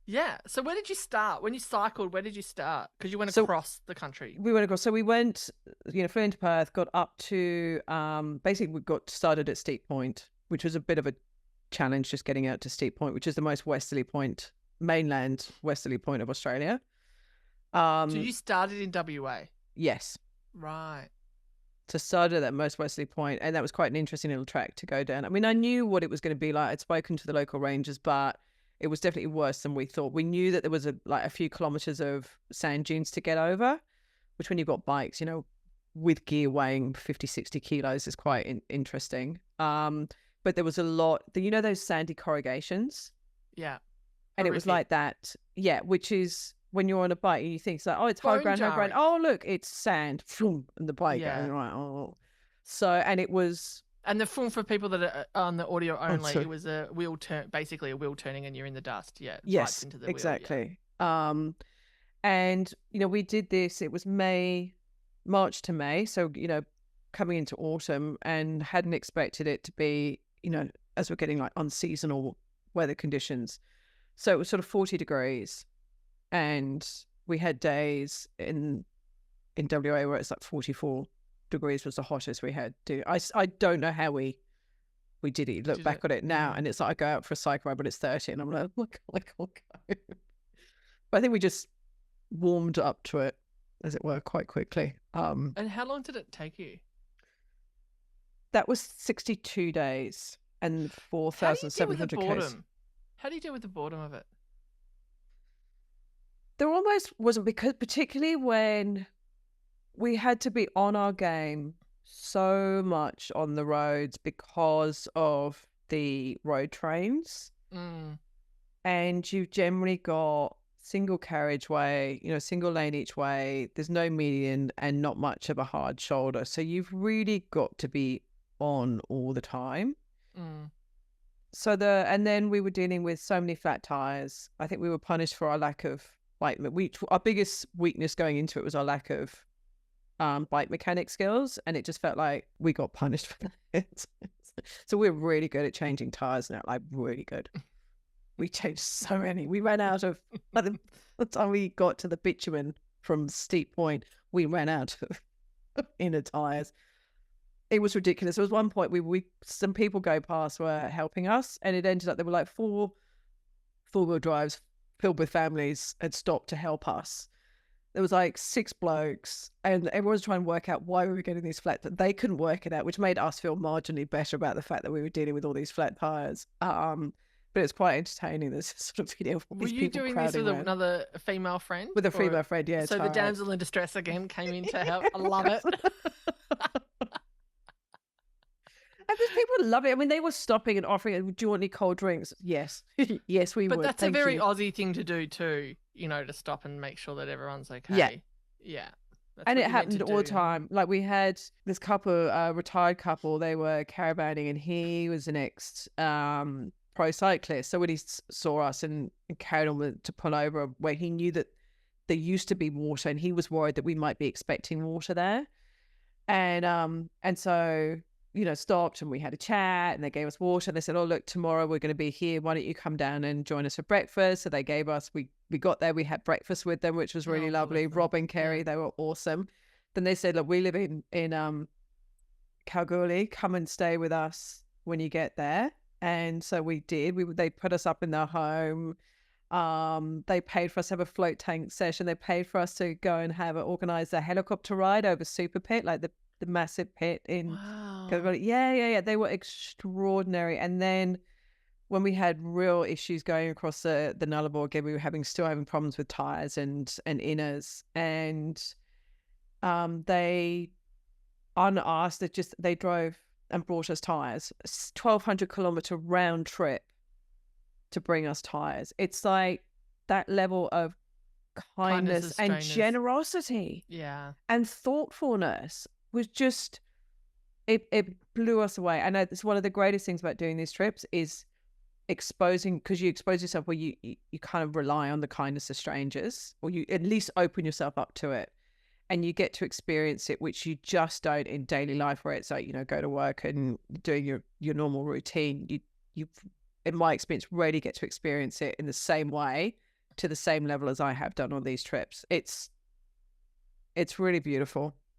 Yeah. So where did you start? When you cycled, where did you start? Because you went So across the country. we went across. So we went, flew into Perth, got up to basically we got started at Steep Point, which was a bit of a challenge just getting out to Steep Point, which is the most westerly point, mainland westerly point of Australia. So Um, you started in WA. yes. Right. To started at that most westerly point, and that was quite an interesting little track to go down. I mean, I knew what it was going to be like. I'd spoken to the local rangers, but it was definitely worse than we thought. We knew that there was a few kilometers of sand dunes to get over, which when you've got bikes, with gear weighing 50, 60 kilos is quite interesting. But there was a lot, those sandy corrugations, Yeah. and it was Horrific. like that. Yeah, which is when you're on a bike, you think it's like, oh, it's high Bone ground, high ground. jarring. Oh, look, it's sand. And the bike Yeah. going right. Oh, so and it was. And the film for people that are on the audio Oh, only, it sorry. was a wheel turn, basically a wheel turning, and you're in the dust. Yeah, bites Yes, into the wheel. Yeah. exactly. And we did this. It was March to May, so coming into autumn, and hadn't expected it to be, as we're getting like unseasonal weather conditions. So it was sort of 40 degrees, and we had days in WA where it's like 44 degrees was the hottest we had. I don't know how we did it. Look Did back it? on it now, Yeah. and it's like I go out for a cycle ride, but it's 30, and I'm like, okay. But I think we just warmed up to it, as it were, quite quickly. And how long did it take you? That was 62 days and How do you deal with the 4,700 k's. boredom? How do you deal with the boredom of it? There almost wasn't, because particularly when we had to be on our game so much on the roads because of the road trains, Mm. and you've generally got single carriageway, single lane each way. There's no median and not much of a hard shoulder. So you've really got to be on all the time. Mm. And then we were dealing with so many flat tires. I think we were punished for our lack of our biggest weakness going into it was our lack of bike mechanic skills, and it just felt like we got punished for that. So we're really good at changing tires now, like really good. We changed so many. We ran out of by the time we got to the bitumen from Steep Point, we ran out of inner tires. It was ridiculous. There was one point we some people go past were helping us, and it ended up there were like four-wheel drives filled with families had stopped to help us. There was like 6 blokes, and everyone's trying to work out why we were getting these flat. They couldn't work it out, which made us feel marginally better about the fact that we were dealing with all these flat tires. But it's quite entertaining. This sort of video of all Were these you people doing this crowding with around another female friend? with a Or female friend. Yeah, so the tired. damsel in distress again came in to help. I love it. And these people love it. I mean, they were stopping and offering, do you want any cold drinks? Yes. Yes, we But would. that's a Thank very you. Aussie thing to do too, to stop and make sure that everyone's Yeah. okay. Yeah. That's And what it you're meant to happened all the do. time. Like we had this couple, retired couple, they were caravanning, and he was an ex pro cyclist. So when he saw us and carried on to pull over where he knew that there used to be water, and he was worried that we might be expecting water there. And so, stopped, and we had a chat, and they gave us water, and they said, oh, look, tomorrow we're going to be here. Why don't you come down and join us for breakfast? So they gave us, we got there, we had breakfast with them, which was really Oh, bless lovely. them. Rob and Kerry, Yeah. they were awesome. Then they said, look, we live in Kalgoorlie, come and stay with us when you get there. And so we did. They put us up in their home. They paid for us to have a float tank session. They paid for us to go and organize a helicopter ride over Super Pit, like the massive pit in Wow. Kalgoorlie. Yeah. They were extraordinary. And then when we had real issues going across the Nullarbor again, we were still having problems with tires and inners. And they unasked they drove and brought us tires, 1,200-kilometer round trip to bring us tires. It's like that level of kindness Kindness and strangers. generosity Yeah. and thoughtfulness was just, it blew us away. And it's one of the greatest things about doing these trips is exposing, because you expose yourself where you kind of rely on the kindness of strangers, or you at least open yourself up to it, and you get to experience it, which you just don't in daily life, where it's like, go to work and doing your normal routine. You in my experience, rarely get to experience it in the same way to the same level as I have done on these trips. It's really beautiful.